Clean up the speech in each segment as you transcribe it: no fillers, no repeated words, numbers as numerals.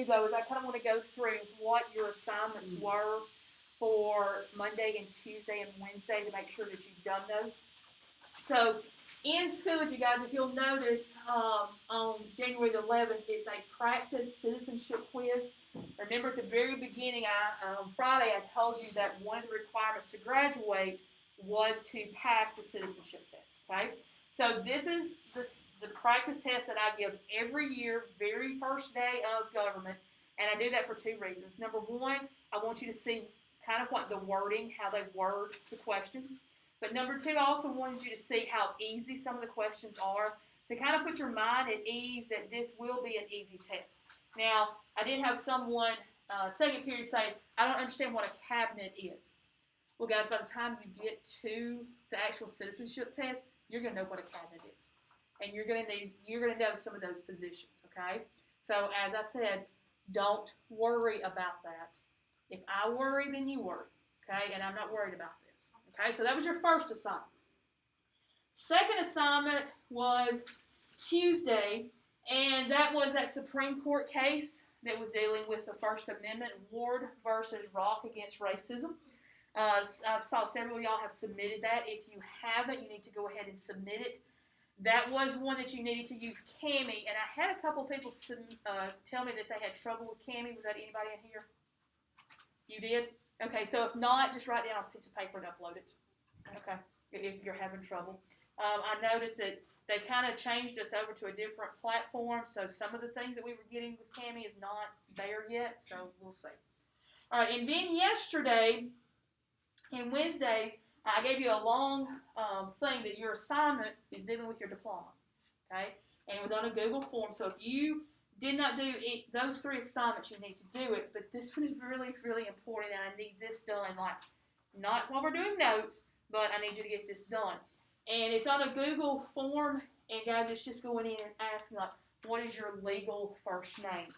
though is I kind of want to go through what your assignments were for Monday and Tuesday and Wednesday to make sure that you've done those. So in school, you guys, if you'll notice, on January the 11th, it's a practice citizenship quiz. Remember at the very beginning, on Friday, I told you that one of the requirements to graduate was to pass the citizenship test, okay? So this is the practice test that I give every year, very first day of government, and I do that for two reasons. Number one, I want you to see kind of what the wording, how they word the questions. But number two, I also wanted you to see how easy some of the questions are, to kind of put your mind at ease that this will be an easy test. Now, I did have someone, second period, say, I don't understand what a cabinet is. Well, guys, by the time you get to the actual citizenship test, you're going to know what a cabinet is. And you're going to know some of those positions, okay? So, as I said, don't worry about that. If I worry, then you worry, okay? And I'm not worried about this, okay? So that was your first assignment. Second assignment was Tuesday, and that was that Supreme Court case that was dealing with the First Amendment, Ward versus Rock against racism. I saw several of y'all have submitted that. If you haven't, you need to go ahead and submit it. That was one that you needed to use Cami, and I had a couple people tell me that they had trouble with Cami. Was that anybody in here? You did? Okay, so if not, just write down on a piece of paper and upload it. Okay, if you're having trouble. I noticed that they kind of changed us over to a different platform, so some of the things that we were getting with Cami is not there yet, so we'll see. All right, and then yesterday and Wednesdays, I gave you a long thing that your assignment is dealing with your diploma, okay? And it was on a Google form, so if you did not do those three assignments, you need to do it, but this one is really, really important, and I need this done, like, not while we're doing notes, but I need you to get this done. And it's on a Google form, and guys, it's just going in and asking, like, what is your legal first name?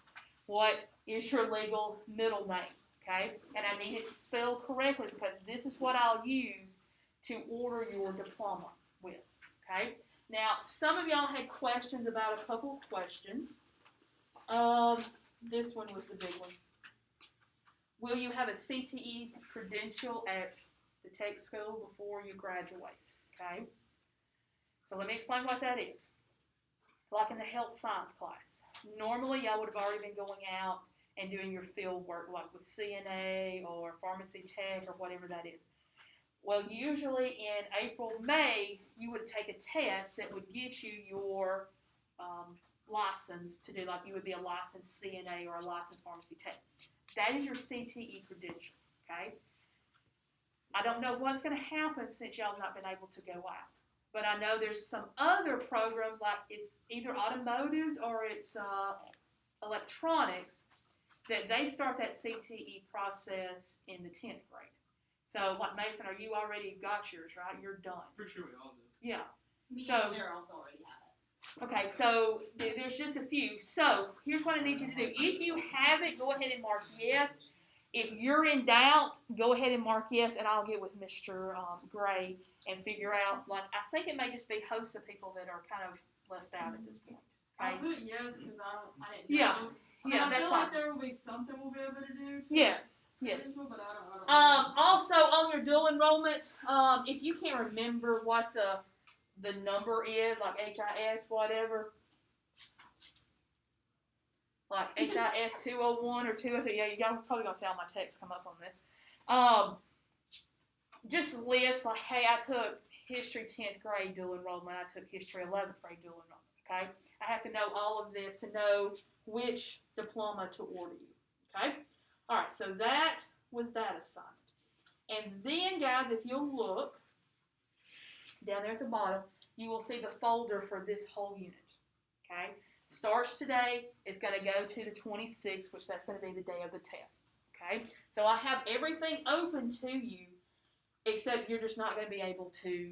What is your legal middle name? Okay? And I need it spelled correctly because this is what I'll use to order your diploma with. Okay? Now, some of y'all had questions about a couple of questions. This one was the big one. Will you have a CTE credential at the tech school before you graduate? Okay? So let me explain what that is. Like in the health science class. Normally, y'all would have already been going out and doing your field work, like with CNA or pharmacy tech or whatever that is. Well, usually in April, May, you would take a test that would get you your license to do, like you would be a licensed CNA or a licensed pharmacy tech. That is your CTE credential, okay? I don't know what's going to happen since y'all have not been able to go out. But I know there's some other programs, like it's either automotives or it's electronics, that they start that CTE process in the 10th grade. So, like Mason, you already got yours, right? You're done. For sure we all do. Yeah. Me So, and Sarah also already have it. Okay, so there's just a few. So, here's what I need you to do. If you have it, go ahead and mark yes. If you're in doubt, go ahead and mark yes, and I'll get with Mr. Gray and figure out, like, I think it may just be hosts of people that are kind of left out at this point. Okay? I put yes because I didn't Yeah. know. Yeah, that's I feel fine. like there will be something we'll be able to do. Yes. But I don't Also, on your dual enrollment, if you can't remember what the number is, like HIS, whatever, like HIS 201 or 202, yeah, y'all probably going to see all my texts come up on this. Just list, like, hey, I took history 10th grade dual enrollment, I took history 11th grade dual enrollment, okay? I have to know all of this to know which diploma to order you, okay? All right, so that was that assignment. And then, guys, if you'll look down there at the bottom, you will see the folder for this whole unit, okay? Starts today. It's going to go to the 26th, which that's going to be the day of the test, okay? So I have everything open to you, except you're just not going to be able to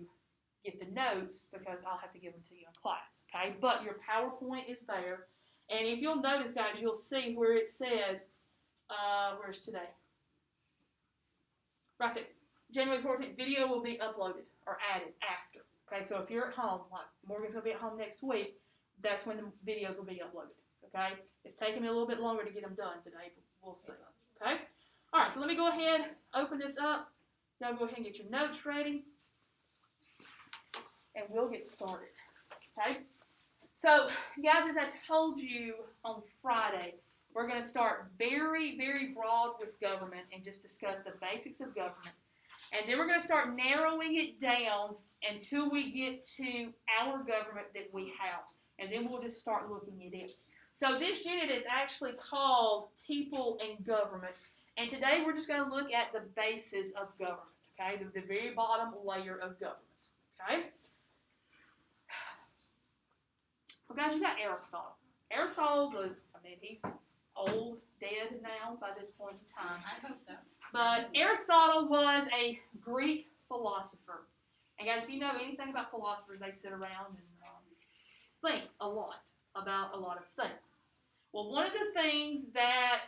get the notes because I'll have to give them to you in class, okay? But your PowerPoint is there. And if you'll notice, guys, you'll see where it says, where's today? Right there. January 14th, video will be uploaded or added after. Okay, so if you're at home, like Morgan's going to be at home next week, that's when the videos will be uploaded. Okay? It's taking me a little bit longer to get them done today, but we'll see. Okay? All right, so let me go ahead, open this up. Y'all go ahead and get your notes ready. And we'll get started. Okay? So, guys, as I told you on Friday, we're going to start very, very broad with government and just discuss the basics of government. And then we're going to start narrowing it down until we get to our government that we have. And then we'll just start looking at it. So this unit is actually called People and Government. And today we're just going to look at the basis of government. Okay? The very bottom layer of government. Okay? Well, guys, you got Aristotle. Aristotle's he's old, dead now by this point in time. I hope so. But Aristotle was a Greek philosopher. And guys, if you know anything about philosophers, they sit around and think a lot about a lot of things. Well, one of the things that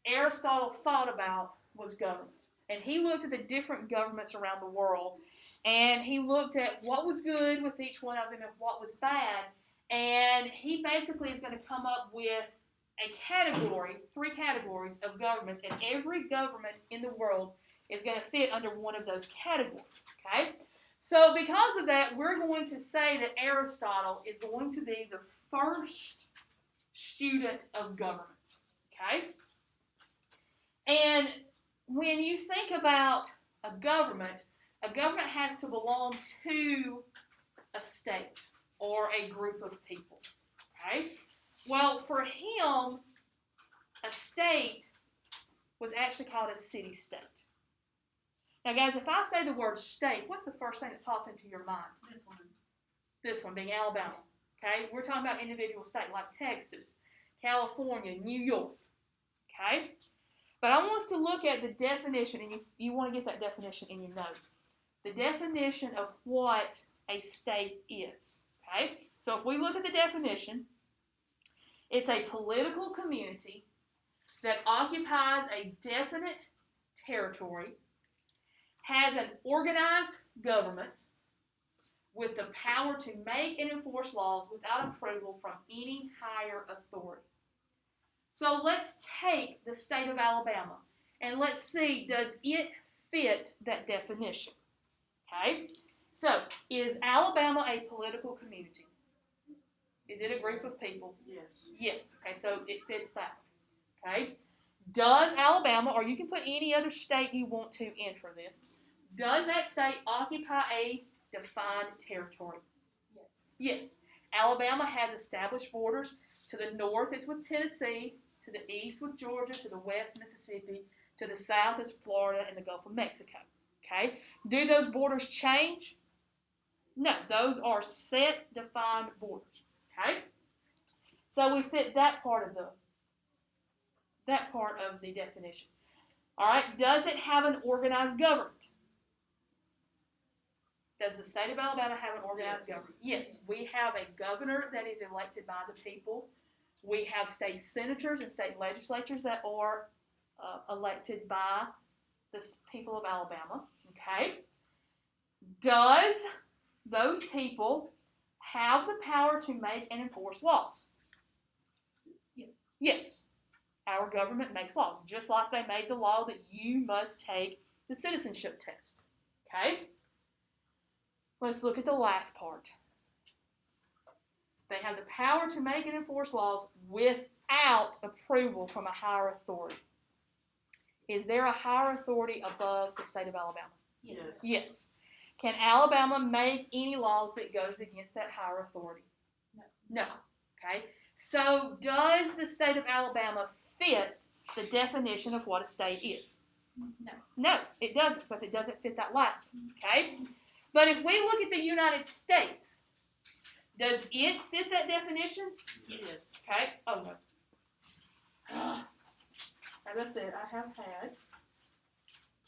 Aristotle thought about was government. And he looked at the different governments around the world. And he looked at what was good with each one of them and what was bad. And he basically is going to come up with a category, 3 categories of governments, and every government in the world is going to fit under one of those categories, okay? So because of that, we're going to say that Aristotle is going to be the first student of government, okay? And when you think about a government has to belong to a state or a group of people, okay? Well, for him, a state was actually called a city-state. Now, guys, if I say the word state, what's the first thing that pops into your mind? This one. This one being Alabama, okay? We're talking about individual states like Texas, California, New York, okay? But I want us to look at the definition, and you want to get that definition in your notes. The definition of what a state is, okay? So if we look at the definition, it's a political community that occupies a definite territory, has an organized government with the power to make and enforce laws without approval from any higher authority. So let's take the state of Alabama and let's see, does it fit that definition? Okay? So, is Alabama a political community? Is it a group of people? Yes. Yes. Okay, so it fits that. Okay. Does Alabama, or you can put any other state you want to in for this, does that state occupy a defined territory? Yes. Yes. Alabama has established borders. To the north it's with Tennessee, to the east with Georgia, to the west Mississippi, to the south is Florida and the Gulf of Mexico. Okay. Do those borders change? No. Those are set, defined borders. Okay? So we fit that part of the definition. All right, does it have an organized government? Does the state of Alabama have an organized government? Yes, we have a governor that is elected by the people. We have state senators and state legislatures that are elected by the people of Alabama. Okay? Does those people have the power to make and enforce laws? Yes. Yes. Our government makes laws, just like they made the law that you must take the citizenship test. Okay? Let's look at the last part. They have the power to make and enforce laws without approval from a higher authority. Is there a higher authority above the state of Alabama? Yes. Yes. Can Alabama make any laws that goes against that higher authority? No. No. Okay. So does the state of Alabama fit the definition of what a state is? No. No, it doesn't, because it doesn't fit that last one. Okay. But if we look at the United States, does it fit that definition? Yes. Okay. Oh no. As I said, I have had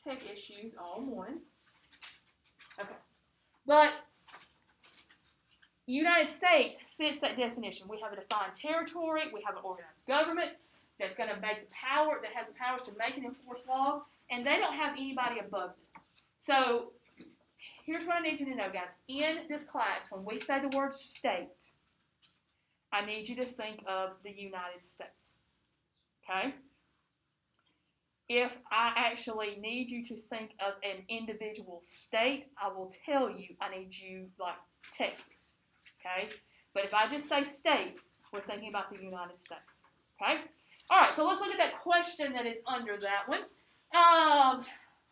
tech issues all morning. Okay. But United States fits that definition. We have a defined territory. We have an organized government that's going to make the power, that has the power to make and enforce laws, and they don't have anybody above them. So here's what I need you to know, guys. In this class, when we say the word state, I need you to think of the United States. Okay? If I actually need you to think of an individual state, I will tell you I need you, like Texas. Okay? But if I just say state, we're thinking about the United States. Okay? All right, so let's look at that question that is under that one.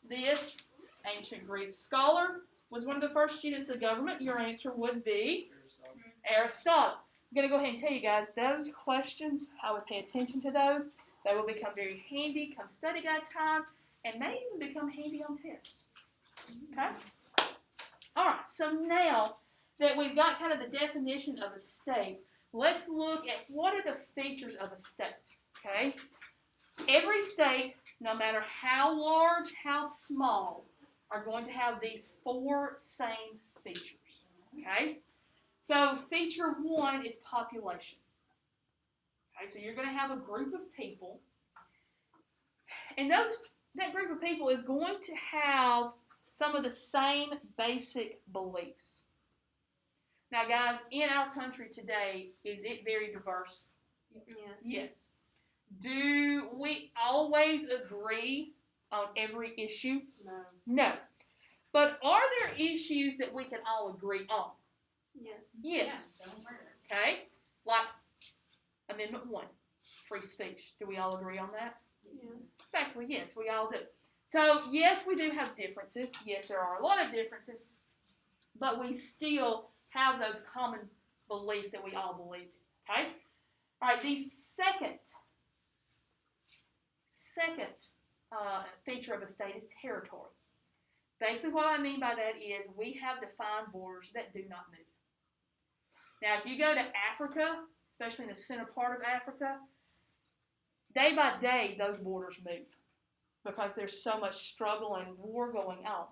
This ancient Greek scholar was one of the first students of government. Your answer would be Aristotle. I'm going to go ahead and tell you guys, those questions, I would pay attention to those. They will become very handy come study guide time, and may even become handy on tests. Okay? All right, so now that we've got kind of the definition of a state, let's look at what are the features of a state. Okay? Every state, no matter how large, how small, are going to have these 4 same features. Okay? So feature 1 is population. Okay, so you're going to have a group of people, and that group of people is going to have some of the same basic beliefs. Now, guys, in our country today, is it very diverse? Yes. Do we always agree on every issue? No. But are there issues that we can all agree on? Yes. Okay? Like Amendment 1, free speech. Do we all agree on that? Basically, yes, we all do. So, yes, we do have differences. Yes, there are a lot of differences. But we still have those common beliefs that we all believe in. Okay? All right, the second feature of a state is territory. Basically, what I mean by that is we have defined borders that do not move. Now, if you go to Africa, especially in the center part of Africa, day by day, those borders move because there's so much struggle and war going on.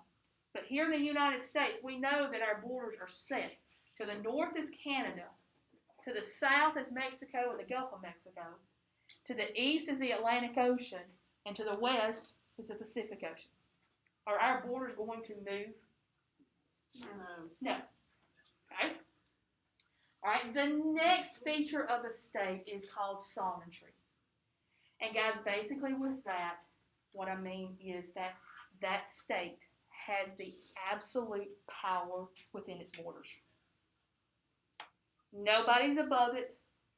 But here in the United States, we know that our borders are set. To the north is Canada. To the south is Mexico and the Gulf of Mexico. To the east is the Atlantic Ocean. And to the west is the Pacific Ocean. Are our borders going to move? No. Okay? All right, the next feature of a state is called sovereignty. And guys, basically with that, what I mean is that that state has the absolute power within its borders. Nobody's above it.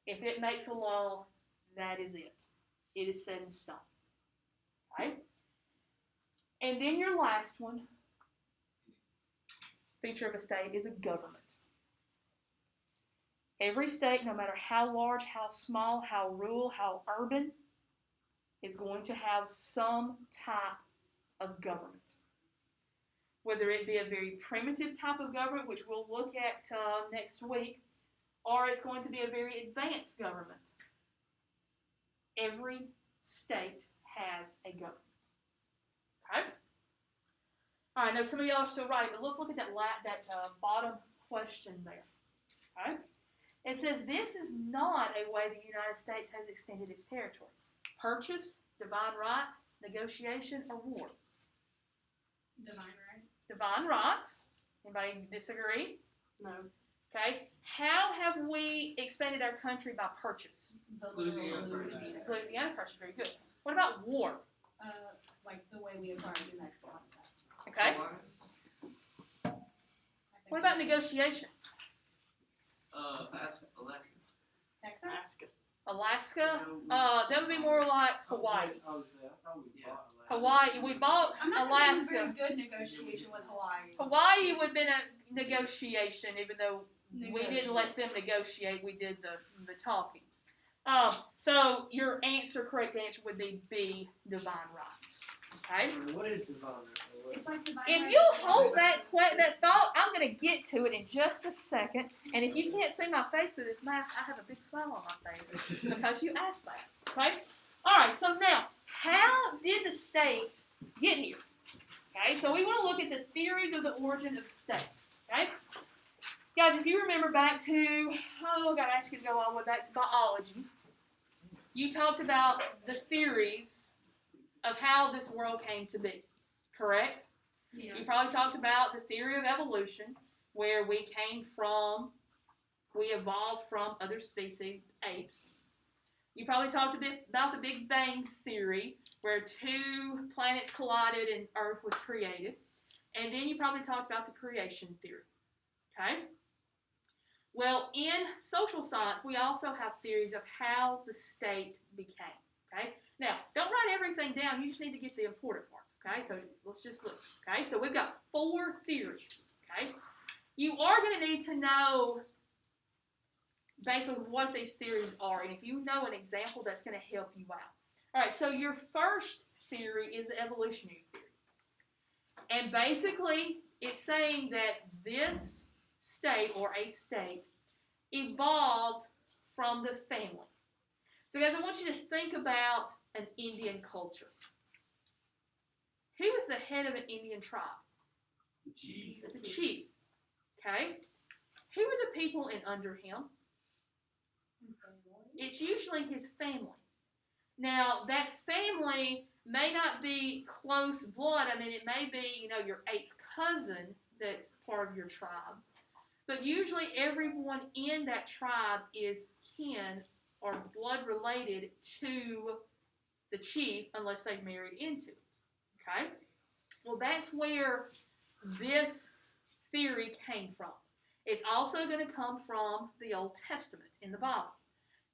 If it makes a law, that is it. It is set in stone. Okay? And then your last one, feature of a state, is a government. Every state, no matter how large, how small, how rural, how urban, is going to have some type of government. Whether it be a very primitive type of government, which we'll look at next week, or it's going to be a very advanced government. Every state has a government. Okay? All right, now some of y'all are still writing, but let's look at that bottom question there. Okay? It says, this is not a way the United States has extended its territory. Purchase, divine right, negotiation, or war? Divine right. Divine right. Anybody disagree? No. Okay. How have we expanded our country by purchase? Louisiana Louisiana Purchase. Very good. What about war? Like the way we acquired New Mexico. Okay. What about negotiation? Texas? Alaska? That would be more like Hawaii. Hawaii. We bought I'm not Alaska. very good negotiation with Hawaii. Hawaii would have been a negotiation, even though we didn't let them negotiate. We did the talking. So your correct answer would be B, divine right. Okay. What is divine? It's like divine If right. you hold that thought, I'm going to get to it in just a second. And if you can't see my face through this mask, I have a big smile on my face because you asked that. Okay? All right, so now, how did the state get here? Okay, so we want to look at the theories of the origin of the state. Okay? Guys, if you remember back to, I've got to ask you to go all the way back to biology. You talked about the theories of how this world came to be. Correct? Yeah. You probably talked about the theory of evolution, where we came from We evolved from other species, apes. You probably talked a bit about the Big Bang Theory, where two planets collided and Earth was created. And then you probably talked about the creation theory. Okay? Well, in social science, we also have theories of how the state became. Okay? Now, don't write everything down. You just need to get the important parts. Okay? So let's just listen. Okay? So we've got 4 theories. Okay? You are going to need to know basically what these theories are. And if you know an example, that's going to help you out. All right, so your first theory is the evolutionary theory. And basically, it's saying that this state, or a state, evolved from the family. So guys, I want you to think about an Indian culture. Who was the head of an Indian tribe? The chief. The chief. Okay? Who were the people in under him? It's usually his family. Now, that family may not be close blood. I mean, it may be, your 8th cousin that's part of your tribe. But usually everyone in that tribe is kin or blood related to the chief unless they've married into it. Okay? Well, that's where this theory came from. It's also going to come from the Old Testament in the Bible,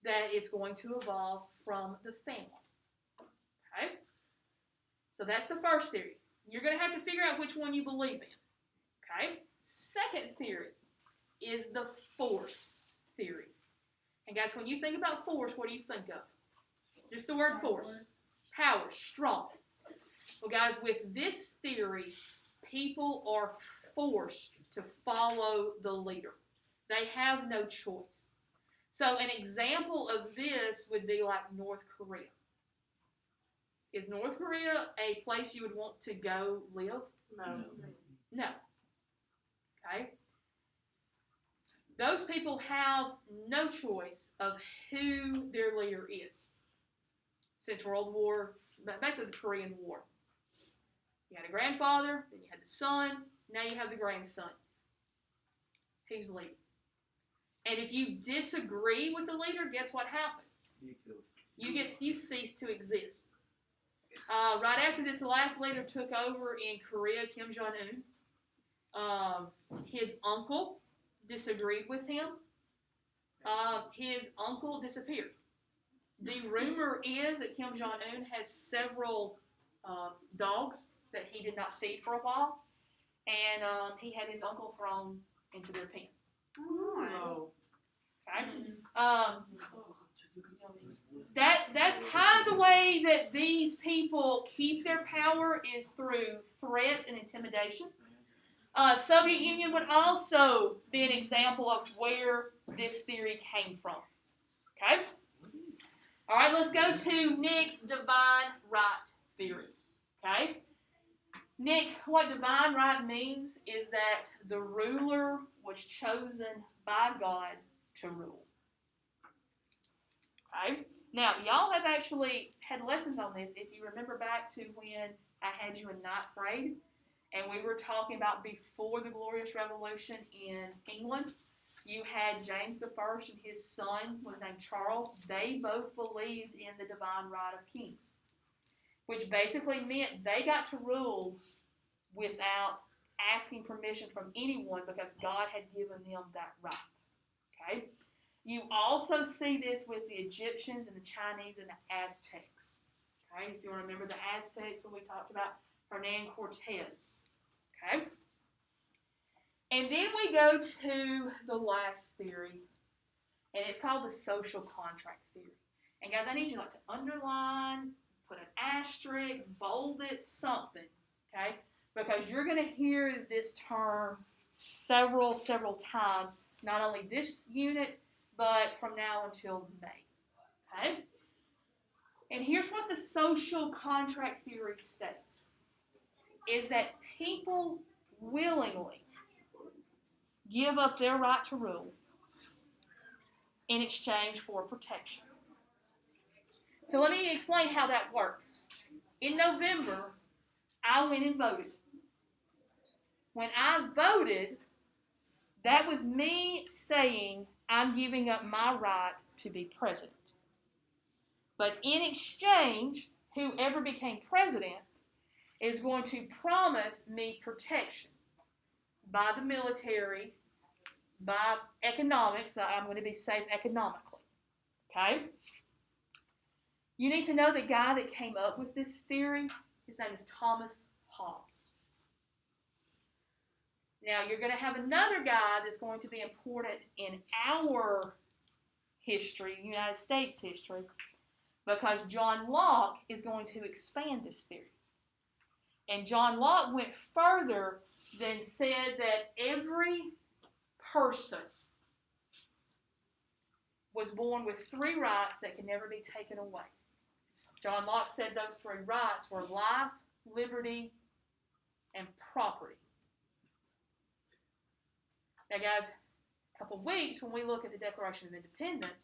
that it's going to evolve from the family. Okay? So that's the first theory. You're going to have to figure out which one you believe in. Okay? Second theory is the force theory. And guys, when you think about force, what do you think of? Just the word force. Power, strong. Well, guys, with this theory, people are forced to follow the leader. They have no choice. So an example of this would be like North Korea. Is North Korea a place you would want to go live? No. No. Okay? Those people have no choice of who their leader is. Since World War, basically the Korean War. You had a grandfather, then you had the son, now you have the grandson. Who's leading? And if you disagree with the leader, guess what happens? You cease to exist. Right after this last leader took over in Korea, Kim Jong-un, his uncle disagreed with him. His uncle disappeared. The rumor is that Kim Jong-un has several dogs that he did not feed for a while, and he had his uncle thrown into their pen. Oh. Okay? That's kind of the way that these people keep their power, is through threats and intimidation. Soviet Union would also be an example of where this theory came from. Okay? All right, let's go to Nick's divine right theory. Okay? Nick, what divine right means is that the ruler was chosen by God to rule. Okay? Now, y'all have actually had lessons on this. If you remember back to when I had you in ninth grade, and we were talking about before the Glorious Revolution in England, you had James I and his son was named Charles. They both believed in the divine right of kings, which basically meant they got to rule without asking permission from anyone because God had given them that right. Okay? You also see this with the Egyptians and the Chinese and the Aztecs. Okay? If you remember the Aztecs that we talked about, Hernan Cortez. Okay? And then we go to the last theory, and it's called the social contract theory. And guys, I need you to underline, put an asterisk, bold it, something. Okay? Because you're going to hear this term several times, not only this unit, but from now until May. Okay? And here's what the social contract theory states, is that people willingly give up their right to rule in exchange for protection. So let me explain how that works. In November, I went and voted. When I voted, that was me saying I'm giving up my right to be president. But in exchange, whoever became president is going to promise me protection by the military, by economics, that I'm going to be safe economically. Okay? You need to know the guy that came up with this theory, his name is Thomas Hobbes. Now, you're going to have another guy that's going to be important in our history, United States history, because John Locke is going to expand this theory. And John Locke went further than said that every person was born with 3 rights that can never be taken away. John Locke said those 3 rights were life, liberty, and property. Now, guys, a couple of weeks when we look at the Declaration of Independence,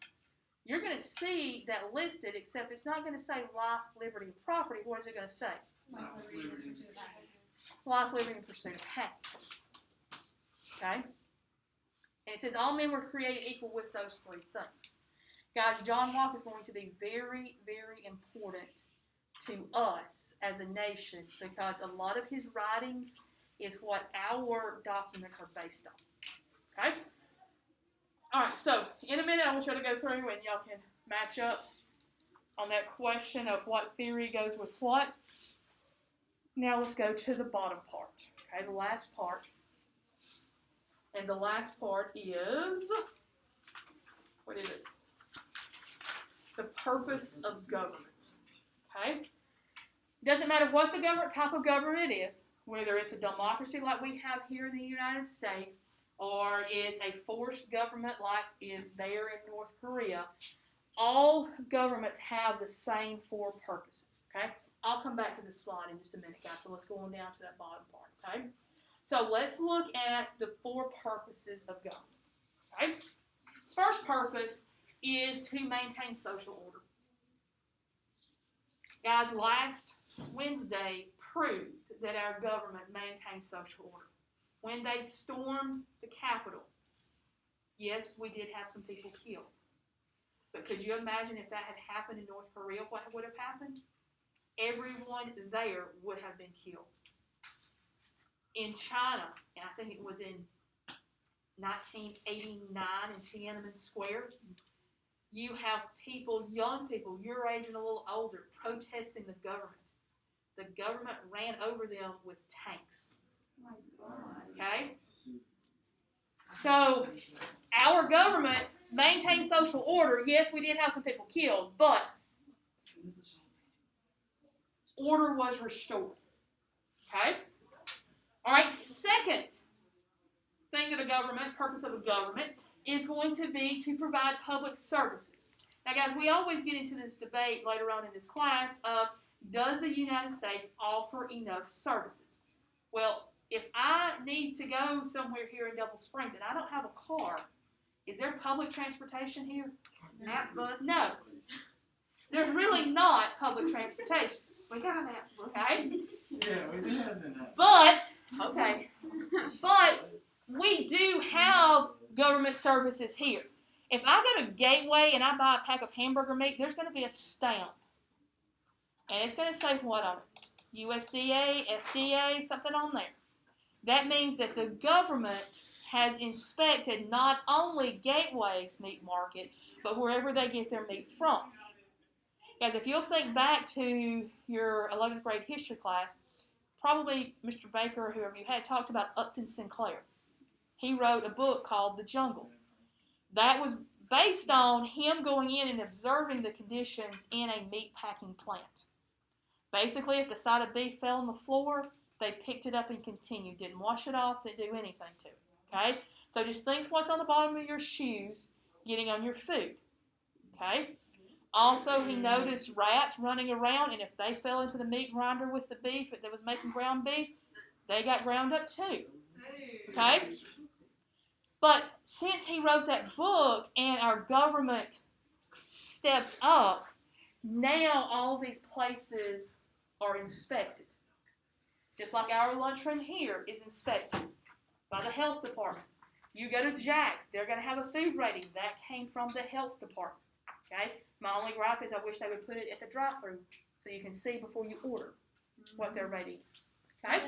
you're going to see that listed, except it's not going to say life, liberty, and property. What is it going to say? Like liberty and pursuit of happiness. Life, liberty, and pursuit of happiness. Okay? And it says all men were created equal with those 3 things. Guys, John Locke is going to be very, very important to us as a nation because a lot of his writings is what our documents are based on. Okay? Alright, so in a minute I want you to go through and y'all can match up on that question of what theory goes with what. Now let's go to the bottom part. Okay, the last part. And the last part is, what is it? The purpose of government. Okay? It doesn't matter what the type of government it is, whether it's a democracy like we have here in the United States, or it's a forced government like is there in North Korea. All governments have the same 4 purposes. Okay? I'll come back to this slide in just a minute, guys. So let's go on down to that bottom part. Okay? So let's look at the 4 purposes of government. Okay? First purpose is to maintain social order. Guys, last Wednesday proved that our government maintains social order. When they stormed the Capitol, yes, we did have some people killed. But could you imagine if that had happened in North Korea, what would have happened? Everyone there would have been killed. In China, and I think it was in 1989 in Tiananmen Square, you have people, young people, your age and a little older, protesting the government. The government ran over them with tanks. Okay? So, our government maintained social order. Yes, we did have some people killed, but order was restored. Okay? Alright, second thing of the government, purpose of the government, is going to be to provide public services. Now, guys, we always get into this debate later on in this class of, does the United States offer enough services? Well, if I need to go somewhere here in Double Springs and I don't have a car, is there public transportation here? Matt's bus. No. There's really not public transportation. We got an app. Okay? Yeah, we did have that. But we do have government services here. If I go to Gateway and I buy a pack of hamburger meat, there's going to be a stamp. And it's going to say what on it? USDA, FDA, something on there. That means that the government has inspected not only Gateway's meat market, but wherever they get their meat from. Guys, if you'll think back to your 11th grade history class, probably Mr. Baker or whoever you had talked about Upton Sinclair. He wrote a book called The Jungle. That was based on him going in and observing the conditions in a meat packing plant. Basically, if the side of beef fell on the floor, they picked it up and continued. Didn't wash it off, didn't do anything to it. Okay? So just think what's on the bottom of your shoes getting on your food. Okay? Also, he noticed rats running around, and if they fell into the meat grinder with the beef that was making ground beef, they got ground up too. Okay? But since he wrote that book and our government stepped up, now all these places are inspected. Just like our lunchroom here is inspected by the health department. You go to Jack's, they're going to have a food rating. That came from the health department. Okay? My only gripe is I wish they would put it at the drive-thru so you can see before you order what their rating is. Okay?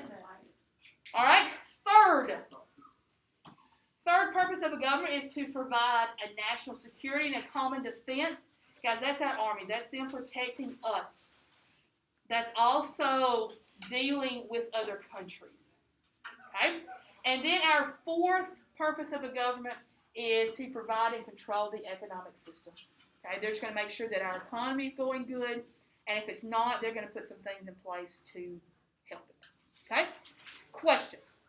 All right. Third purpose of a government is to provide a national security and a common defense. Guys, that's our Army. That's them protecting us. That's also dealing with other countries. Okay? And then our fourth purpose of a government is to provide and control the economic system. Okay? They're just going to make sure that our economy is going good, and if it's not, they're going to put some things in place to help it. Okay? Questions?